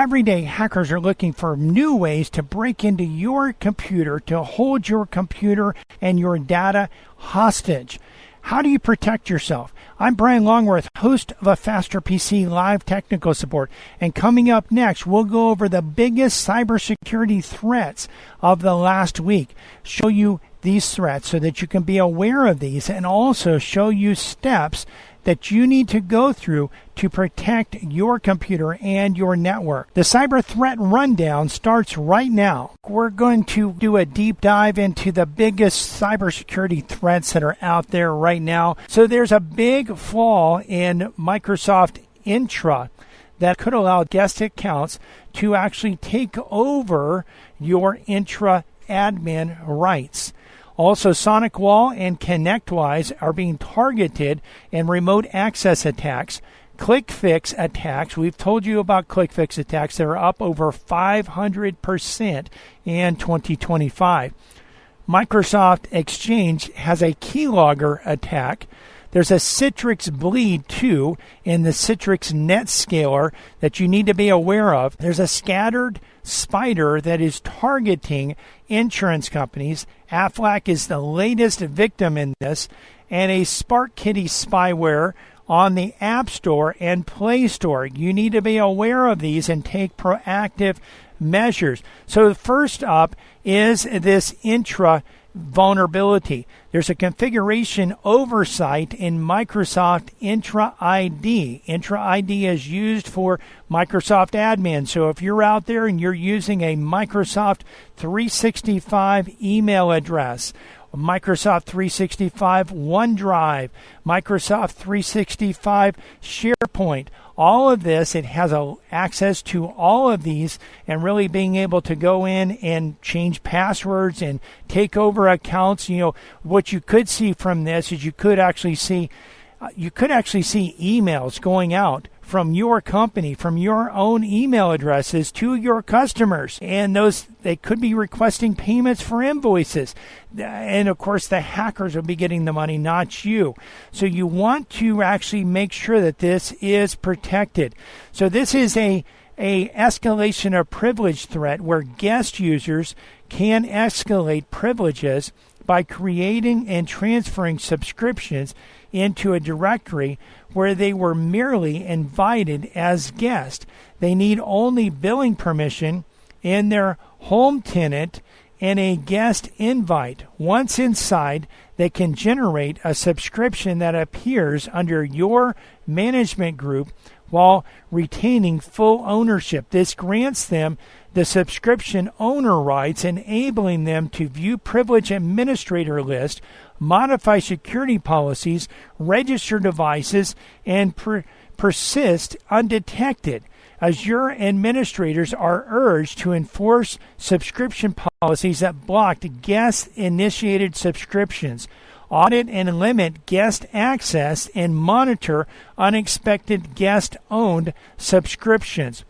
Every day, hackers are looking for new ways to break into your computer, to hold your computer and your data hostage. How do you protect yourself? I'm Bryan Longworth, host of A Faster PC Live Technical Support. And coming up next, we'll go over the biggest cybersecurity threats of the last week, show you these threats so that you can be aware of these, and also show you steps that you need to go through to protect your computer and your network. The cyber threat rundown starts right now. We're going to do a deep dive into the biggest cybersecurity threats that are out there right now. So there's a big flaw in Microsoft Entra that could allow guest accounts to actually take over your Entra admin rights. Also, SonicWall and ConnectWise are being targeted in remote access attacks. ClickFix attacks, we've told you about ClickFix attacks. They're up over 500% in 2025. Microsoft Exchange has a keylogger attack. There's a Citrix Bleed, too, in the Citrix NetScaler that you need to be aware of. There's a scattered spider that is targeting insurance companies. Aflack is the latest victim in this, and a SparkKitty spyware on the App Store and Play Store. You need to be aware of these and take proactive measures. So first up is this Entra vulnerability. There's a configuration oversight in Microsoft Entra ID. Entra ID is used for Microsoft admin. So if you're out there and you're using a Microsoft 365 email address, Microsoft 365 OneDrive, Microsoft 365 SharePoint, all of this, it has access to all of these, and really being able to go in and change passwords and take over accounts. You know, what you could see from this is you could actually see emails going out from your company, from your own email addresses to your customers. And they could be requesting payments for invoices. And of course, the hackers will be getting the money, not you. So you want to actually make sure that this is protected. So this is a escalation of privilege threat where guest users can escalate privileges by creating and transferring subscriptions into a directory where they were merely invited as guests. They need only billing permission in their home tenant and a guest invite. Once inside, they can generate a subscription that appears under your management group while retaining full ownership. This grants them the subscription owner rights, enabling them to view privilege administrator list, modify security policies, register devices, and persist undetected. Azure administrators are urged to enforce subscription policies that blocked guest-initiated subscriptions, audit and limit guest access, and monitor unexpected guest-owned subscriptions.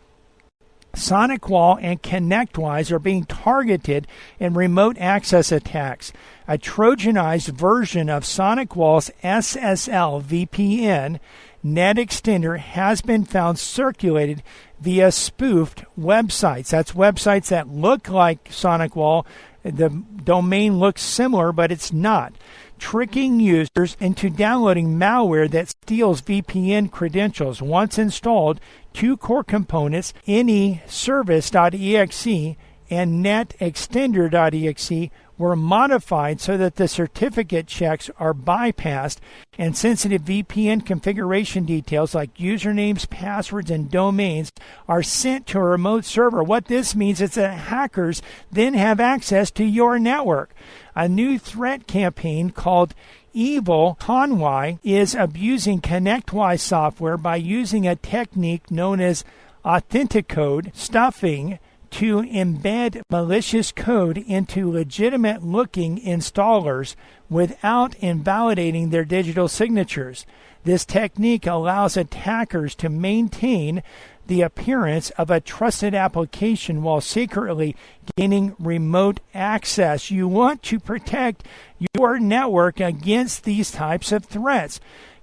SonicWall and ConnectWise are being targeted in remote access attacks. A Trojanized version of SonicWall's SSL VPN net extender has been found circulated via spoofed websites. That's websites that look like SonicWall. The domain looks similar, but it's not, tricking users into downloading malware that steals VPN credentials. Once installed, two core components, anyservice.exe and netextender.exe, were modified so that the certificate checks are bypassed and sensitive VPN configuration details like usernames, passwords, and domains are sent to a remote server. What this means is that hackers then have access to your network. A new threat campaign called Evil Conway is abusing ConnectWise software by using a technique known as authenticode stuffing to embed malicious code into legitimate-looking installers without invalidating their digital signatures. This technique allows attackers to maintain the appearance of a trusted application while secretly gaining remote access. You want to protect your network against these types of threats.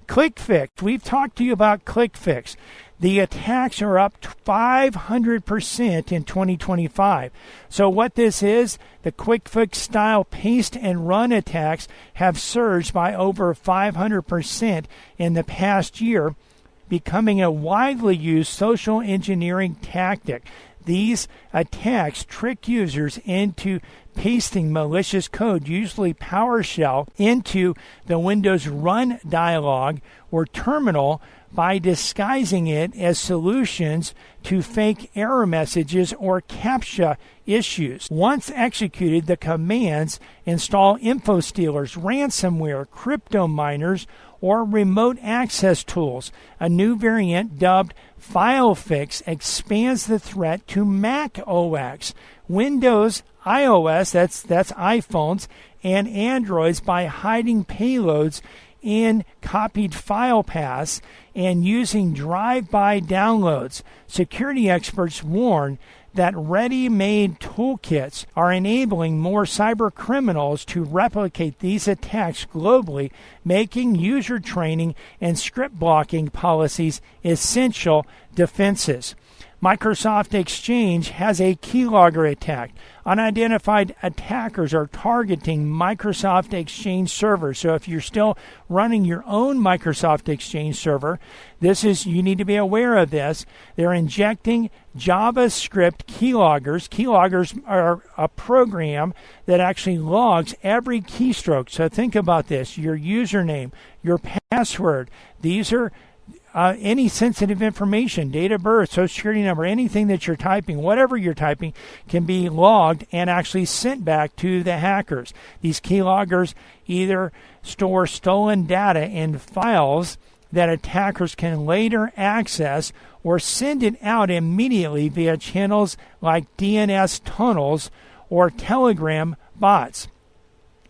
ClickFix. We've talked to you about ClickFix. The attacks are up 500% in 2025. So what this is, the quick fix style paste and run attacks have surged by over 500% in the past year, becoming a widely used social engineering tactic. These attacks trick users into pasting malicious code, usually PowerShell, into the Windows Run dialog or terminal by disguising it as solutions to fake error messages or CAPTCHA issues. Once executed, the commands install info stealers, ransomware, crypto miners, or remote access tools. A new variant dubbed FileFix expands the threat to Mac OS, Windows, iOS, that's iPhones, and Androids by hiding payloads in copied file paths and using drive-by downloads. Security experts warn that ready-made toolkits are enabling more cyber criminals to replicate these attacks globally, making user training and script blocking policies essential defenses. Microsoft Exchange has a keylogger attack. Unidentified attackers are targeting Microsoft Exchange servers. So if you're still running your own Microsoft Exchange server, you need to be aware of this. They're injecting JavaScript keyloggers. Keyloggers are a program that actually logs every keystroke. So think about this: your username, your password. These are any sensitive information, date of birth, social security number, anything that you're typing, whatever you're typing, can be logged and actually sent back to the hackers. These keyloggers either store stolen data in files that attackers can later access or send it out immediately via channels like DNS tunnels or Telegram bots.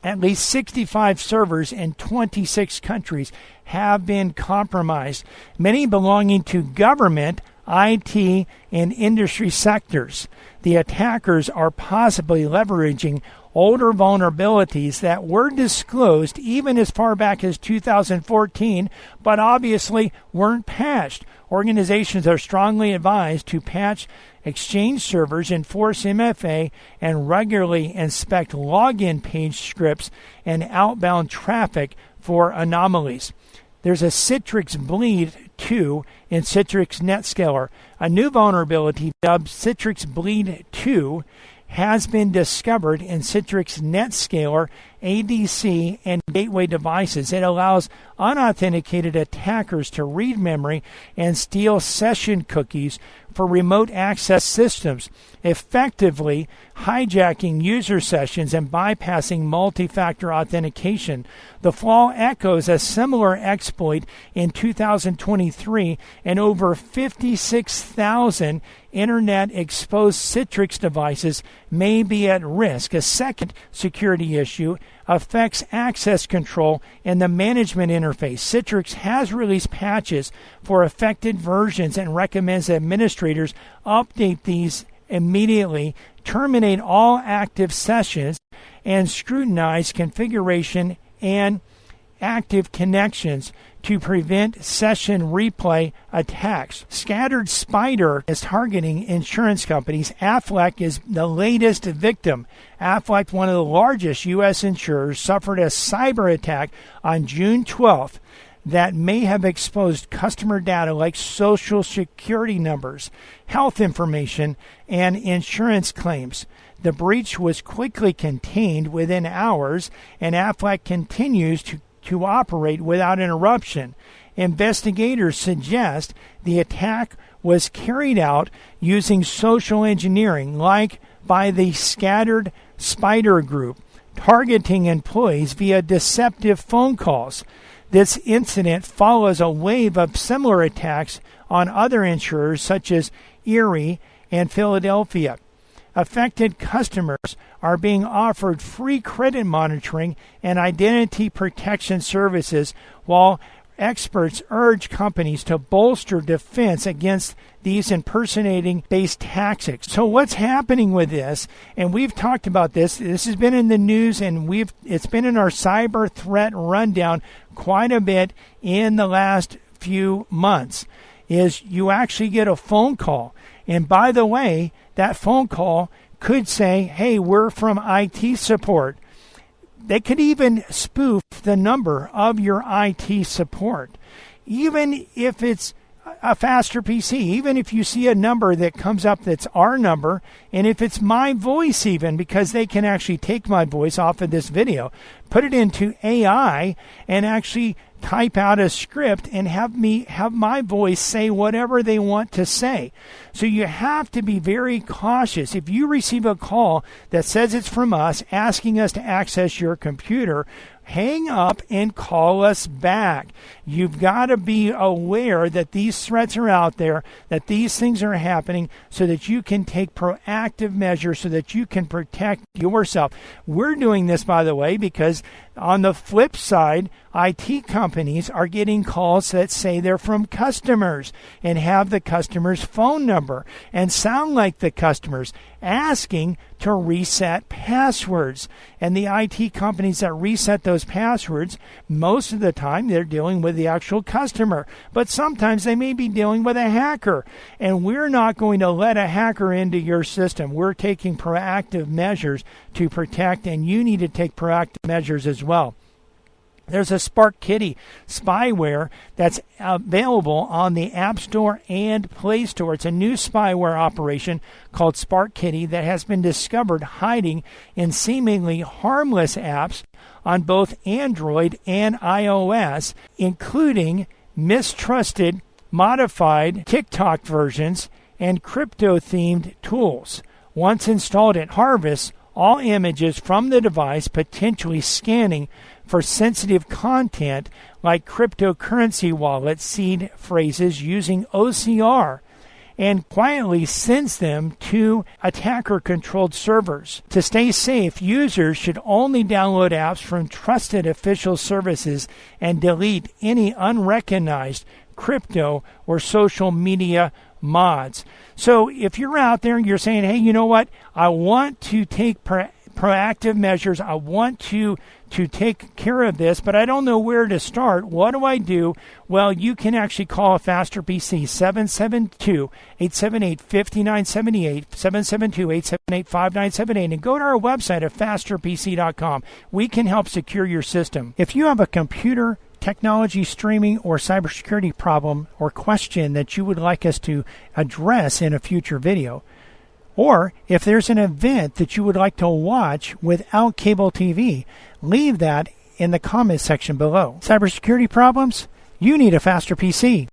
At least 65 servers in 26 countries have been compromised, many belonging to government, IT, and industry sectors. The attackers are possibly leveraging older vulnerabilities that were disclosed even as far back as 2014, but obviously weren't patched. Organizations are strongly advised to patch Exchange servers, enforce MFA, and regularly inspect login page scripts and outbound traffic for anomalies. There's a Citrix Bleed 2 in Citrix NetScaler. A new vulnerability dubbed Citrix Bleed 2 has been discovered in Citrix NetScaler, ADC, and gateway devices. It allows unauthenticated attackers to read memory and steal session cookies for remote access systems, effectively hijacking user sessions and bypassing multi-factor authentication. The flaw echoes a similar exploit in 2023, and over 56,000 Internet-exposed Citrix devices may be at risk. A second security issue affects access control and the management interface. Citrix has released patches for affected versions and recommends administrators update these immediately, terminate all active sessions, and scrutinize configuration and active connections to prevent session replay attacks. Scattered Spider is targeting insurance companies. Aflack is the latest victim. Aflack, one of the largest U.S. insurers, suffered a cyber attack on June 12th that may have exposed customer data like social security numbers, health information, and insurance claims. The breach was quickly contained within hours, and Aflack continues to operate without interruption. Investigators suggest the attack was carried out using social engineering, like by the Scattered Spider group, targeting employees via deceptive phone calls. This incident follows a wave of similar attacks on other insurers such as Erie and Philadelphia. Affected customers are being offered free credit monitoring and identity protection services, while experts urge companies to bolster defense against these impersonating-based tactics. So what's happening with this, and we've talked about this has been in the news, and it's been in our cyber threat rundown quite a bit in the last few months, is you actually get a phone call. And by the way, that phone call could say, hey, we're from IT support. They could even spoof the number of your IT support. Even if it's a faster PC, even if you see a number that comes up that's our number, and if it's my voice even, because they can actually take my voice off of this video, put it into AI and actually type out a script and have my voice say whatever they want to say. So you have to be very cautious. If you receive a call that says it's from us, asking us to access your computer, hang up and call us back. You've got to be aware that these threats are out there, that these things are happening, so that you can take proactive measures so that you can protect yourself. We're doing this, by the way, because on the flip side, IT companies are getting calls that say they're from customers and have the customer's phone number and sound like the customers, asking to reset passwords. And the IT companies that reset those passwords, most of the time they're dealing with the actual customer. But sometimes they may be dealing with a hacker. And we're not going to let a hacker into your system. We're taking proactive measures to protect, and you need to take proactive measures as well. There's a Spark Kitty spyware that's available on the App Store and Play Store. It's a new spyware operation called Spark Kitty that has been discovered hiding in seemingly harmless apps on both Android and iOS, including mistrusted, modified TikTok versions and crypto-themed tools. Once installed, it harvests all images from the device, potentially scanning for sensitive content like cryptocurrency wallet seed phrases using OCR, and quietly sends them to attacker-controlled servers. To stay safe, users should only download apps from trusted official services and delete any unrecognized crypto or social media mods. So if you're out there and you're saying, hey, you know what, I want to take proactive measures, I want to take care of this, but I don't know where to start. What do I do? Well, you can actually call a Faster PC, 772-878-5978, 772-878-5978, and go to our website at fasterpc.com. We can help secure your system. If you have a computer technology streaming or cybersecurity problem or question that you would like us to address in a future video, or if there's an event that you would like to watch without cable TV, leave that in the comments section below. Cybersecurity problems? You need a Faster PC.